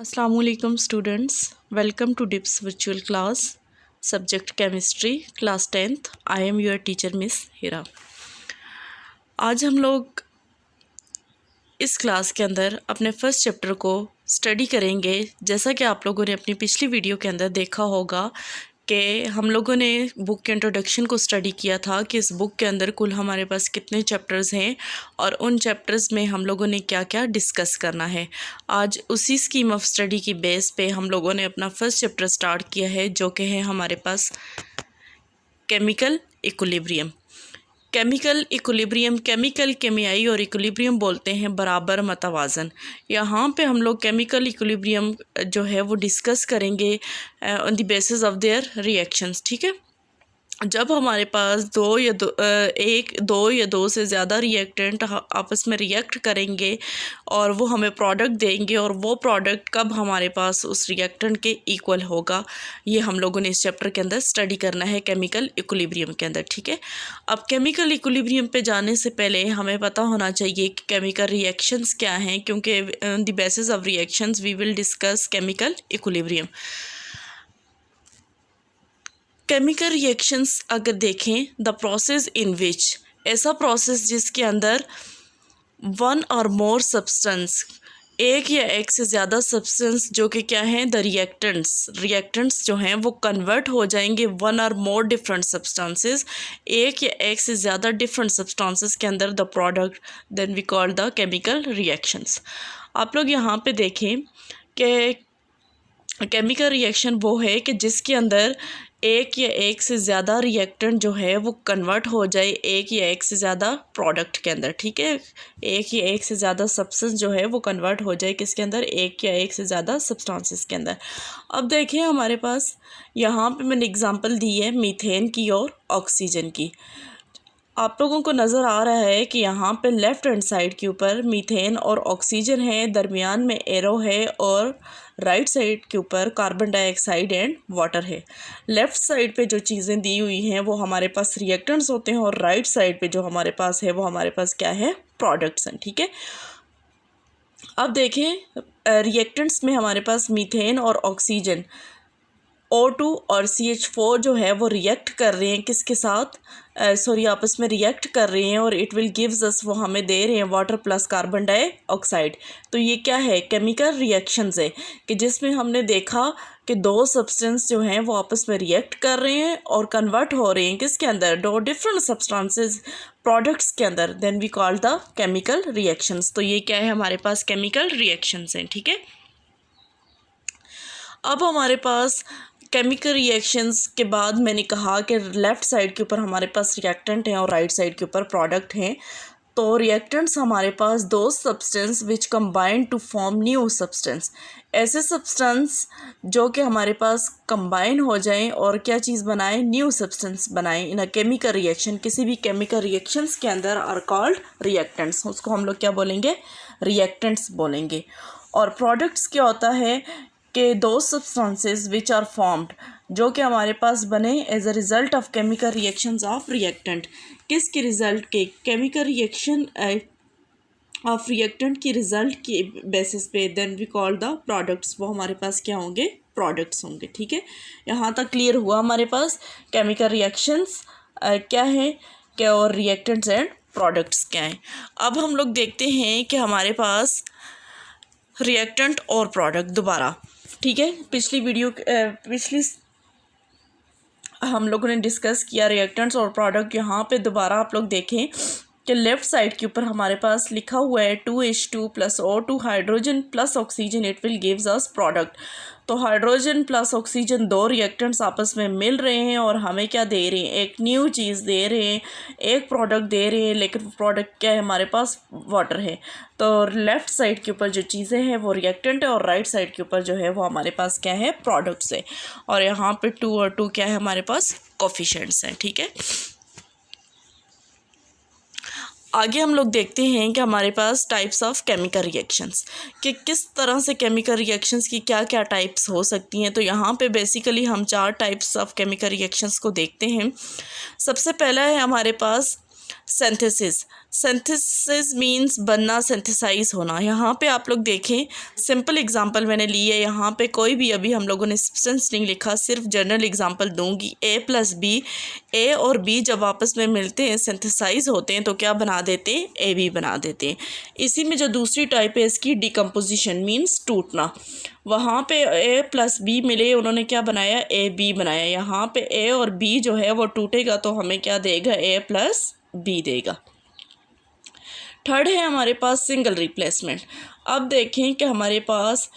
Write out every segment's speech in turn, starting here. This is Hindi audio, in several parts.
Assalamualaikum students, welcome to DIPS virtual class, subject chemistry, class 10th. I am your teacher Miss Hira. आज हम लोग इस क्लास के अंदर अपने फर्स्ट चैप्टर को स्टडी करेंगे। जैसा कि आप लोगों ने अपनी पिछली वीडियो के अंदर देखा होगा कि हम लोगों ने बुक के इंट्रोडक्शन को स्टडी किया था कि इस बुक के अंदर कुल हमारे पास कितने चैप्टर्स हैं और उन चैप्टर्स में हम लोगों ने क्या क्या डिस्कस करना है। आज उसी स्कीम ऑफ स्टडी की बेस पे हम लोगों ने अपना फर्स्ट चैप्टर स्टार्ट किया है, जो कि है हमारे पास chemical equilibrium. Chemical equilibrium, chemical केमियाई और इक्विलिब्रियम बोलते हैं बराबर मतवाज़न। यहाँ पे हम लोग केमिकल इक्विलिब्रियम जो है वो डिस्कस करेंगे on the basis of their reactions. ठीक है, जब हमारे पास दो या दो से ज़्यादा रिएक्टेंट आपस में रिएक्ट करेंगे और वो हमें प्रोडक्ट देंगे और वो प्रोडक्ट कब हमारे पास उस रिएक्टेंट के इक्वल होगा, ये हम लोगों ने इस चैप्टर के अंदर स्टडी करना है केमिकल इक्विलिब्रियम के अंदर। ठीक है, अब केमिकल इक्विलिब्रियम पे जाने से पहले हमें पता होना चाहिए कि केमिकल रिएक्शंस क्या हैं, क्योंकि on the basis of reactions we will discuss chemical equilibrium. Chemical reactions अगर देखें, द प्रोसेस इन विच, ऐसा प्रोसेस जिसके अंदर वन और मोर सब्सटेंस, एक या एक से ज़्यादा सब्सटेंस जो कि क्या हैं, द रिएक्टेंट्स जो हैं वो कन्वर्ट हो जाएंगे वन और मोर डिफरेंट सब्सटेंसेस, एक या एक से ज़्यादा डिफरेंट सब्सटेंसेस के अंदर the product, then we call the chemical reactions. आप लोग यहाँ पे देखें कि केमिकल रिएक्शन वो है कि जिसके अंदर एक या एक से ज़्यादा रिएक्टेंट जो है वो कन्वर्ट हो जाए एक या एक से ज़्यादा प्रोडक्ट के अंदर। ठीक है, एक या एक से ज़्यादा सब्सटेंस जो है वो कन्वर्ट हो जाए किसके अंदर, एक या एक से ज़्यादा सब्सटेंसेस के अंदर। अब देखिए हमारे पास यहाँ पे मैंने एग्जांपल दी है मीथेन की और ऑक्सीजन की। आप लोगों को नज़र आ रहा है कि यहाँ पे लेफ़्ट हैंड साइड के ऊपर मीथेन और ऑक्सीजन है, दरमियान में एरो है, और राइट साइड के ऊपर कार्बन डाइऑक्साइड एंड वाटर है। लेफ़्ट साइड पे जो चीज़ें दी हुई हैं वो हमारे पास रिएक्टेंट्स होते हैं और राइट साइड पे जो हमारे पास है वो हमारे पास क्या है, प्रोडक्ट्स हैं। ठीक है, अब देखें रिएक्टेंट्स में हमारे पास मीथेन और ऑक्सीजन O2 और CH4 जो है वो रिएक्ट कर रहे हैं किसके साथ, आपस में रिएक्ट कर रहे हैं और इट विल गिव्स अस, वो हमें दे रहे हैं वाटर प्लस कार्बन डाइऑक्साइड। तो ये क्या है, केमिकल रिएक्शंस है कि जिसमें हमने देखा कि दो सब्सटेंस जो हैं वो आपस में रिएक्ट कर रहे हैं और कन्वर्ट हो रहे हैं किसके अंदर, दो डिफरेंट सब्सटेंसेस प्रोडक्ट्स के अंदर, then we call the chemical reactions. तो ये क्या है, हमारे पास केमिकल रिएक्शंस हैं। ठीक है, अब हमारे पास केमिकल रिएक्शंस के बाद मैंने कहा कि लेफ़्ट साइड के ऊपर हमारे पास रिएक्टेंट हैं और राइट साइड के ऊपर प्रोडक्ट हैं। तो रिएक्टेंट्स हमारे पास दो substance which combine to form new substance, ऐसे सब्सटेंस जो कि हमारे पास कंबाइन हो जाएं और क्या चीज़ बनाएं, न्यू सब्सटेंस बनाएं इन अ केमिकल रिएक्शन। किसी भी केमिकल रिएक्शंस के अंदर आर कॉल्ड रिएक्टेंट्स, उसको हम लोग क्या बोलेंगे, रिएक्टेंट्स बोलेंगे। और प्रोडक्ट्स क्या होता है कि दो सब्सटेंसेस विच आर फॉर्म्ड, जो कि हमारे पास बने as a result of chemical reactions of reactant. किसके रिज़ल्ट के, केमिकल रिएक्शन ऑफ रिएक्टेंट की रिज़ल्ट के बेसिस पे, then we call the products, वो हमारे पास क्या होंगे, प्रोडक्ट्स होंगे। ठीक है, यहाँ तक क्लियर हुआ हमारे पास केमिकल रिएक्शंस क्या है क्या और रिएक्टेंट्स एंड प्रोडक्ट्स क्या हैं। अब हम लोग देखते हैं कि हमारे पास रिएक्टेंट और प्रोडक्ट दोबारा, ठीक है, पिछली हम लोगों ने डिस्कस किया रिएक्टेंट्स और प्रोडक्ट। यहाँ पे दोबारा आप लोग देखें कि लेफ़्ट साइड के ऊपर हमारे पास लिखा हुआ है 2H2 + O2 hydrogen plus oxygen, it will gives us product. तो हाइड्रोजन प्लस ऑक्सीजन दो रिएक्टेंट्स आपस में मिल रहे हैं और हमें क्या दे रहे हैं, एक न्यू चीज़ दे रहे हैं, एक प्रोडक्ट दे रहे हैं, लेकिन प्रोडक्ट क्या है, हमारे पास वाटर है। तो लेफ़्ट साइड के ऊपर जो चीज़ें हैं वो रिएक्टेंट है और राइट साइड के ऊपर जो है वो हमारे पास क्या है, प्रोडक्ट्स है। और यहाँ पे 2 और 2 क्या है, हमारे पास कोफिशिएंट्स हैं। ठीक है, आगे हम लोग देखते हैं कि हमारे पास टाइप्स ऑफ केमिकल रिएक्शंस, कि किस तरह से केमिकल रिएक्शंस की क्या क्या टाइप्स हो सकती हैं। तो यहाँ पे बेसिकली हम 4 टाइप्स ऑफ केमिकल रिएक्शंस को देखते हैं। सबसे पहला है हमारे पास सिंथेसिस मीन्स बनना, सिंथेसाइज होना। यहाँ पे आप लोग देखें, सिंपल एग्जांपल मैंने ली है। यहाँ पे कोई भी अभी हम लोगों ने सब्सटेंस नहीं लिखा, सिर्फ जनरल एग्जांपल दूंगी। ए प्लस बी, ए और बी जब आपस में मिलते हैं, सिंथेसाइज होते हैं, तो क्या बना देते हैं? ए बी बना देते हैं। इसी में जो दूसरी टाइप है इसकी, डिकम्पोजिशन मीन्स टूटना। वहाँ पे ए प्लस बी मिले, उन्होंने क्या बनाया? ए बी बनाया। यहाँ पे ए और बी जो है वो टूटेगा तो हमें क्या देगा? ए प्लस बी देगा। थर्ड है हमारे पास सिंगल रिप्लेसमेंट। अब देखें कि हमारे पास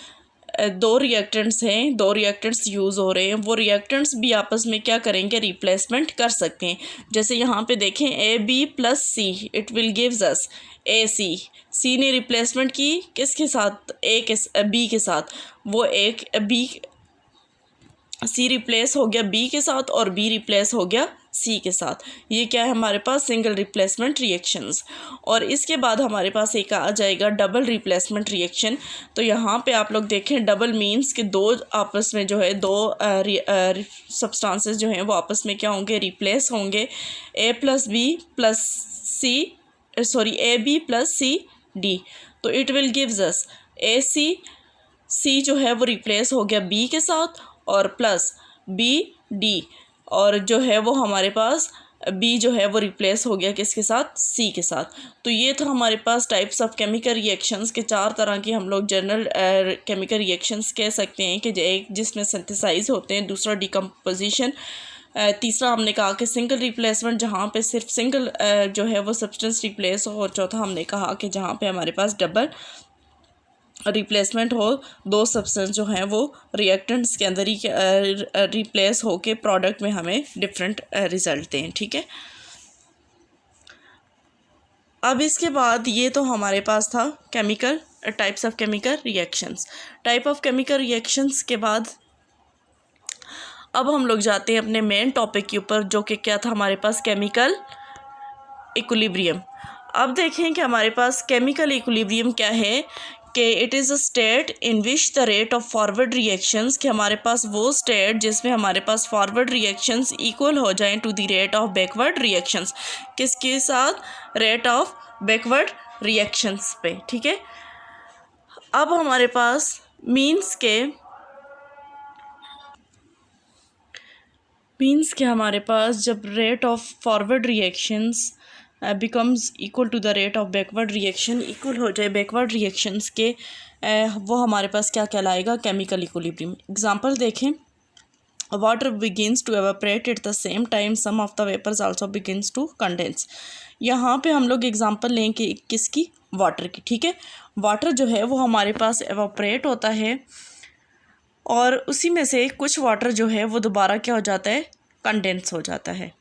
दो रिएक्टेंट्स हैं, दो रिएक्टेंट्स यूज़ हो रहे हैं, वो रिएक्टेंट्स भी आपस में क्या करेंगे? रिप्लेसमेंट कर सकते हैं। जैसे यहाँ पे देखें, A B plus C, it will gives us A C. C ने रिप्लेसमेंट की किसके साथ? ए के बी के साथ। वो एक बी, सी रिप्लेस हो गया बी के साथ और बी रिप्लेस हो गया सी के साथ। ये क्या है हमारे पास? Single replacement reactions. और इसके बाद हमारे पास एक आ जाएगा डबल रिप्लेसमेंट रिएक्शन। तो यहाँ पे आप लोग देखें, डबल मीन्स कि दो आपस में जो है, दो सब्सटेंसेस जो हैं वो आपस में क्या होंगे? रिप्लेस होंगे। A plus B plus C, A B plus C D. तो it will gives us A C. C जो है वो रिप्लेस हो गया बी के साथ, और प्लस बी डी, और जो है वो हमारे पास बी जो है वो रिप्लेस हो गया किसके साथ? सी के साथ। तो ये था हमारे पास टाइप्स ऑफ केमिकल रिएक्शंस के 4 तरह की हम लोग जनरल केमिकल रिएक्शंस कह सकते हैं कि एक जिसमें सिंथेसाइज होते हैं, दूसरा डिकम्पोजिशन, तीसरा हमने कहा कि सिंगल रिप्लेसमेंट जहाँ पे सिर्फ सिंगल जो है वो सब्सटेंस रिप्लेस हो, और चौथा हमने कहा कि जहाँ पे हमारे पास डबल रिप्लेसमेंट हो, दो सब्सटेंस जो हैं वो रिएक्टेंट्स के अंदर ही रिप्लेस होके प्रोडक्ट में हमें डिफरेंट रिजल्ट दें। ठीक है, अब इसके बाद ये तो हमारे पास था chemical types of chemical reactions. Type of chemical reactions के बाद अब हम लोग जाते हैं अपने मेन टॉपिक के ऊपर, जो कि क्या था हमारे पास? Chemical equilibrium. अब देखें कि हमारे पास केमिकल इक्विलिब्रियम क्या है, कि it is a state in which the rate of forward reactions, कि हमारे पास वो स्टेट जिसमें हमारे पास फॉरवर्ड रिएक्शंस इक्वल हो जाएं to the rate of backward reactions. किसके साथ? रेट ऑफ बैकवर्ड रिएक्शंस पे। ठीक है, अब हमारे पास मीन्स के हमारे पास जब rate of forward reactions becomes equal to the rate of backward reaction, equal हो जाए बैकवर्ड रिएक्शंस के, वो हमारे पास क्या कहलाएगा? Chemical equilibrium. एग्जांपल देखें, water begins to evaporate at the same time some of the vapours also begins to condense. यहाँ पे हम लोग एग्जांपल लें कि किसकी? वाटर की। ठीक है, वाटर जो है वो हमारे पास एवापोरेट होता है, और उसी में से कुछ वाटर जो है वो दोबारा क्या हो जाता है? कंडेंस हो जाता है।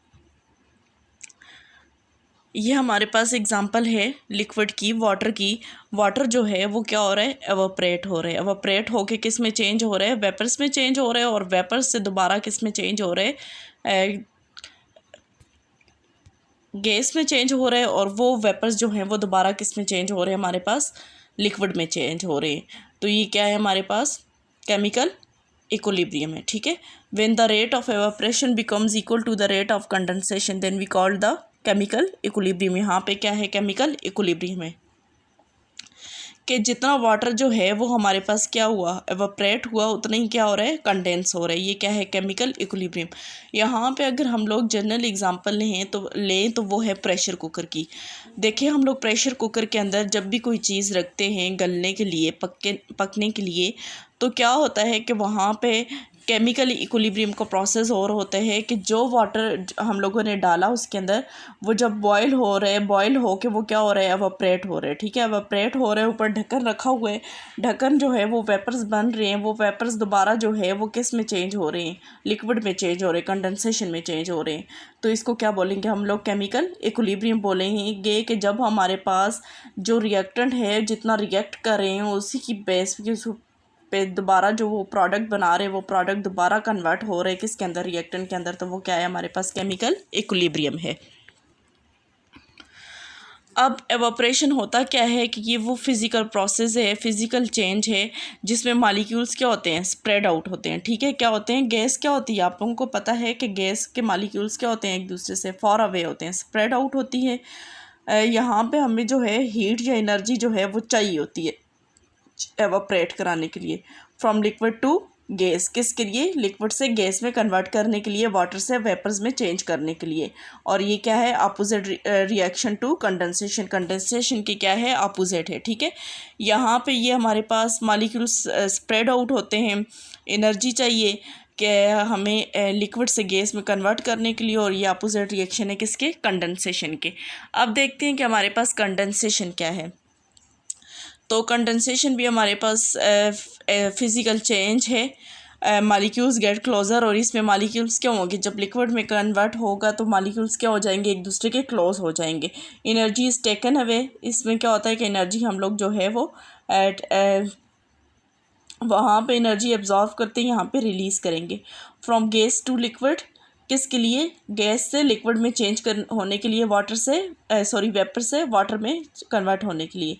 ये हमारे पास एग्जांपल है लिक्विड की, वाटर की। वाटर जो है वो क्या हो रहा है? एवापोरेट हो रहा है। एवापोरेट होके किस में चेंज हो रहा है? वेपर्स में चेंज हो रहा है, और वेपर्स से दोबारा किस में चेंज हो रहा है? गैस में चेंज हो रहा है, और वो वेपर्स जो हैं वो दोबारा किस में चेंज हो रहे हैं? हमारे पास लिक्विड में चेंज हो रहे हैं। तो ये क्या है हमारे पास? केमिकल इक्विलिब्रियम है। ठीक है, when the rate of evaporation becomes equal to the rate of condensation then we call the chemical equilibrium. यहाँ पे क्या है? केमिकल इक्विलिब्रियम है कि जितना वाटर जो है वो हमारे पास क्या हुआ? एवापोरेट हुआ, उतना ही क्या हो रहा है? कंडेंस हो रहा है। ये क्या है? Chemical equilibrium. यहाँ पे अगर हम लोग जनरल एग्जांपल लें तो वो है प्रेशर कुकर की। देखिए, हम लोग प्रेशर कुकर के अंदर जब भी कोई चीज़ रखते हैं गलने के लिए, पकने के लिए, तो क्या होता है कि वहाँ पे केमिकल इक्विलिब्रियम का प्रोसेस और होता है कि जो वाटर हम लोगों ने डाला उसके अंदर, वो जब बॉयल हो रहा है, बॉयल हो के वो क्या हो रहा है? एवापोरेट हो रहा है। ठीक है, एवापोरेट हो रहा है, ऊपर ढक्कन रखा हुआ है, ढक्कन जो है वो वेपर्स बन रहे हैं, वो वेपर्स दोबारा जो है वो किस में चेंज हो रहे हैं? लिक्विड में चेंज हो रहे हैं, कंडेंसेशन में चेंज हो रहे हैं। तो इसको क्या बोलेंगे हम लोग? केमिकल इक्विलिब्रियम बोलेंगे कि जब हमारे पास जो रिएक्टेंट है जितना रिएक्ट कर रहे हैं उसी की बेस पे दोबारा जो वो प्रोडक्ट बना रहे हैं वो प्रोडक्ट दोबारा कन्वर्ट हो रहे हैं किसके अंदर? रिएक्टेंट के अंदर। तो वो क्या है? हमारे पास केमिकल इक्विलिब्रियम है। अब एवापोरेशन होता क्या है कि ये वो फिज़िकल प्रोसेस है, फिज़िकल चेंज है जिसमें मॉलिक्यूल्स क्या होते हैं, स्प्रेड आउट होते हैं। ठीक है, क्या होते हैं, गैस क्या होती है, आप लोगों को पता है कि गैस के मॉलिक्यूल्स क्या होते हैं, एक दूसरे से फॉर अवे होते हैं, स्प्रेड आउट होती है। यहाँ पे हमें जो है हीट या एनर्जी जो है वो चाहिए होती है एवापोरेट कराने के लिए, फ्रॉम लिक्विड टू गैस। किसके लिए, लिक्विड से गैस में कन्वर्ट करने के लिए, वाटर से वेपर्स में चेंज करने के लिए। और ये क्या है, opposite reaction to condensation. Condensation की क्या है, अपोजिट है। ठीक है, यहाँ पे ये हमारे पास मॉलिक्यूल्स स्प्रेड आउट होते हैं, एनर्जी चाहिए कि हमें लिक्विड से गैस में कन्वर्ट करने के लिए, और ये अपोजिट रिएक्शन है किसके, कंडेंसेशन के। अब देखते हैं कि हमारे पास कंडेंसेशन क्या है। तो कंडेंसेशन भी हमारे पास फिज़िकल चेंज है, मॉलिक्यूल्स गेट क्लोज़र। और इसमें मॉलिक्यूल्स क्या होंगे, जब लिक्विड में कन्वर्ट होगा तो मॉलिक्यूल्स क्या हो जाएंगे, एक दूसरे के क्लोज हो जाएंगे। Energy is taken away. इसमें क्या होता है कि एनर्जी हम लोग जो है वो एट वहाँ पे एनर्जी एब्जॉर्व करते हैं, यहाँ पे रिलीज़ करेंगे। फ्रॉम गैस टू लिक्विड, किसके लिए, गैस से लिक्विड में चेंज होने के लिए, वाटर से वेपर से वाटर में कन्वर्ट होने के लिए।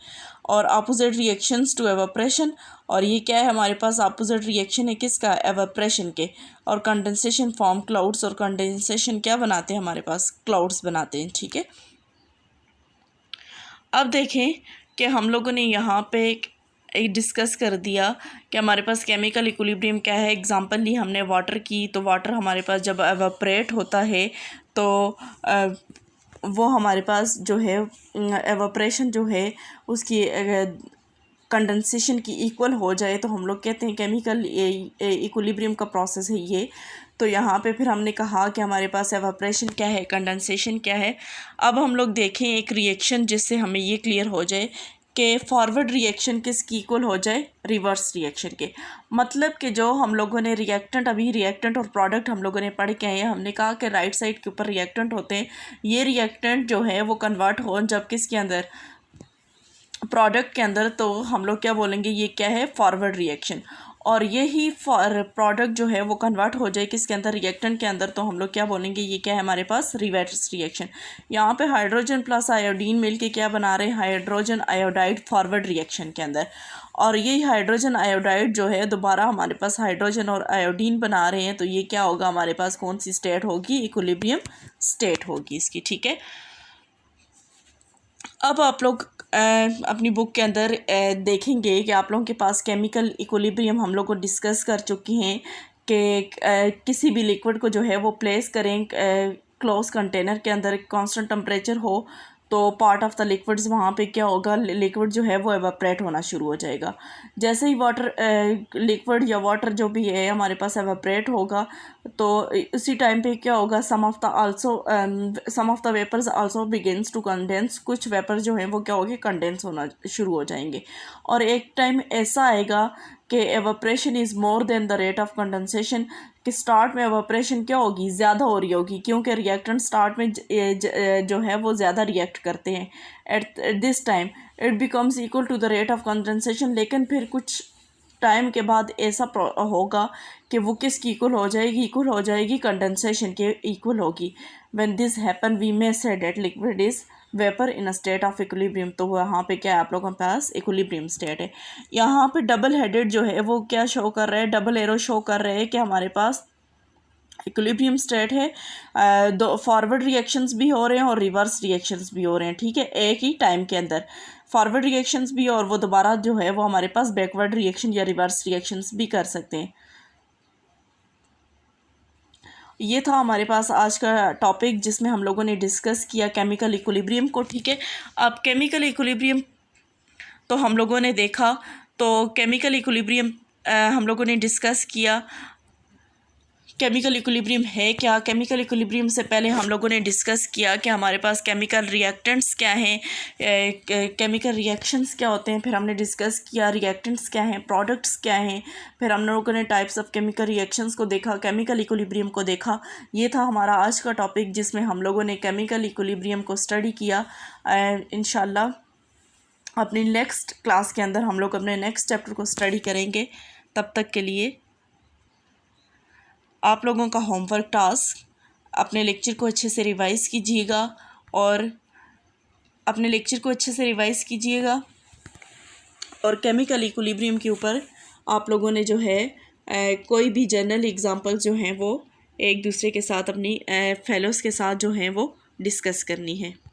और अपोजिट रिएक्शंस टू एवापोरेशन, और ये क्या है हमारे पास, अपोजिट रिएक्शन है किसका, एवापोरेशन के। और कंडेंसेशन फॉर्म क्लाउड्स, और कंडेंसेशन क्या बनाते हैं, हमारे पास क्लाउड्स बनाते हैं। ठीक है, अब देखें कि हम लोगों ने यहाँ पे एक डिस्कस कर दिया कि हमारे पास केमिकल इक्विलिब्रियम क्या है। एग्जांपल ली हमने वाटर की, तो वाटर हमारे पास जब एवापोरेट होता है तो वो हमारे पास जो है एवापोरेशन जो है उसकी कंडेंसेशन की इक्वल हो जाए तो हम लोग कहते हैं केमिकल इक्विलिब्रियम का प्रोसेस है ये। तो यहाँ पे फिर हमने कहा कि हमारे पास एवापोरेशन क्या है, कंडेंसेशन क्या है। अब हम लोग देखें एक रिएक्शन जिससे हमें ये क्लियर हो जाए कि फॉरवर्ड रिएक्शन किसकी इक्वल हो जाए, रिवर्स रिएक्शन के। मतलब कि जो हम लोगों ने रिएक्टेंट, अभी रिएक्टेंट और प्रोडक्ट हम लोगों ने पढ़ के आए हैं, हमने कहा कि राइट साइड के ऊपर रिएक्टेंट होते हैं, ये रिएक्टेंट जो है वो कन्वर्ट हो जब किसके अंदर, प्रोडक्ट के अंदर, तो हम लोग क्या बोलेंगे, ये क्या है, फॉरवर्ड रिएक्शन। और यही प्रोडक्ट जो है वो कन्वर्ट हो जाए किसके अंदर, रिएक्टेंट के अंदर, तो हम लोग क्या बोलेंगे, ये क्या है हमारे पास, रिवर्स रिएक्शन। यहाँ पे हाइड्रोजन प्लस आयोडीन मिलके क्या बना रहे हैं, हाइड्रोजन आयोडाइड फॉरवर्ड रिएक्शन के अंदर। और यही हाइड्रोजन आयोडाइड जो है दोबारा हमारे पास हाइड्रोजन और आयोडीन बना रहे हैं, तो ये क्या होगा हमारे पास, कौन सी स्टेट होगी, इक्विलिब्रियम स्टेट होगी इसकी। ठीक है, अब आप लोग अपनी बुक के अंदर देखेंगे कि आप लोगों के पास केमिकल इक्विलिब्रियम हम लोग को डिस्कस कर चुके हैं कि किसी भी लिक्विड को जो है वो प्लेस करें क्लोज कंटेनर के अंदर, कांस्टेंट टेम्परेचर हो, तो पार्ट ऑफ द लिक्विड्स वहाँ पे क्या होगा, लिक्विड जो है वो एवापोरेट होना शुरू हो जाएगा। जैसे ही वाटर लिक्विड या वाटर जो भी है हमारे पास एवापोरेट होगा, तो उसी टाइम पे क्या होगा, some of the vapours also begins to condense. कुछ वेपर जो हैं वो क्या होंगे, कंडेंस होना शुरू हो जाएंगे। और एक टाइम ऐसा आएगा कि evaporation is more than the rate of condensation, कि स्टार्ट में एवापोरेशन क्या होगी, ज़्यादा हो रही होगी, क्योंकि रिएक्टेंट स्टार्ट में जो है वो ज़्यादा रिएक्ट करते हैं। At this time it becomes equal to the rate of condensation. लेकिन फिर कुछ टाइम के बाद ऐसा होगा कि वो किसकी इक्वल हो जाएगी, इक्वल हो जाएगी कंडेंसेशन के इक्वल होगी। When this happen we may say that liquid is vapour in a state of equilibrium. तो वहाँ पे क्या है, आप लोगों के पास इक्विलिब्रियम स्टेट है। यहाँ पे डबल हेडेड जो है वो क्या शो कर रहा है, डबल एरो शो कर रहे हैं कि हमारे पास इक्विलिब्रियम स्टेट है। दो फॉरवर्ड रिएक्शंस भी हो रहे हैं और रिवर्स रिएक्शंस भी हो रहे हैं। ठीक है, एक ही टाइम के अंदर फॉरवर्ड रिएक्शंस भी, और वो दोबारा जो है वो हमारे पास बैकवर्ड रिएक्शन या रिवर्स रिएक्शंस भी कर सकते हैं। ये था हमारे पास आज का टॉपिक जिसमें हम लोगों ने डिस्कस किया केमिकल इक्विलिब्रियम को। ठीक है, अब केमिकल इक्विलिब्रियम तो हम लोगों ने देखा, तो केमिकल इक्विलिब्रियम हम लोगों ने डिस्कस किया। केमिकल इक्विलिब्रियम है क्या, केमिकल इक्विलिब्रियम से पहले हम लोगों ने डिस्कस किया कि हमारे पास केमिकल रिएक्टेंट्स क्या हैं, केमिकल रिएक्शंस क्या होते हैं, फिर हमने डिस्कस किया रिएक्टेंट्स क्या हैं, प्रोडक्ट्स क्या हैं, फिर हम लोगों ने टाइप्स ऑफ केमिकल रिएक्शंस को देखा, केमिकल इक्विलिब्रियम को देखा। ये था हमारा आज का टॉपिक जिसमें हम लोगों ने केमिकल इक्विलिब्रियम को स्टडी किया। इंशाल्लाह अपनी नेक्स्ट क्लास के अंदर हम लोग अपने नेक्स्ट चैप्टर को स्टडी करेंगे। तब तक के लिए आप लोगों का होमवर्क टास्क, अपने लेक्चर को अच्छे से रिवाइज़ कीजिएगा और अपने लेक्चर को अच्छे से रिवाइज़ कीजिएगा और केमिकल इक्विलिब्रियम के ऊपर आप लोगों ने जो है कोई भी जनरल एग्जांपल जो हैं वो एक दूसरे के साथ अपनी फेलोज़ के साथ जो हैं वो डिस्कस करनी है।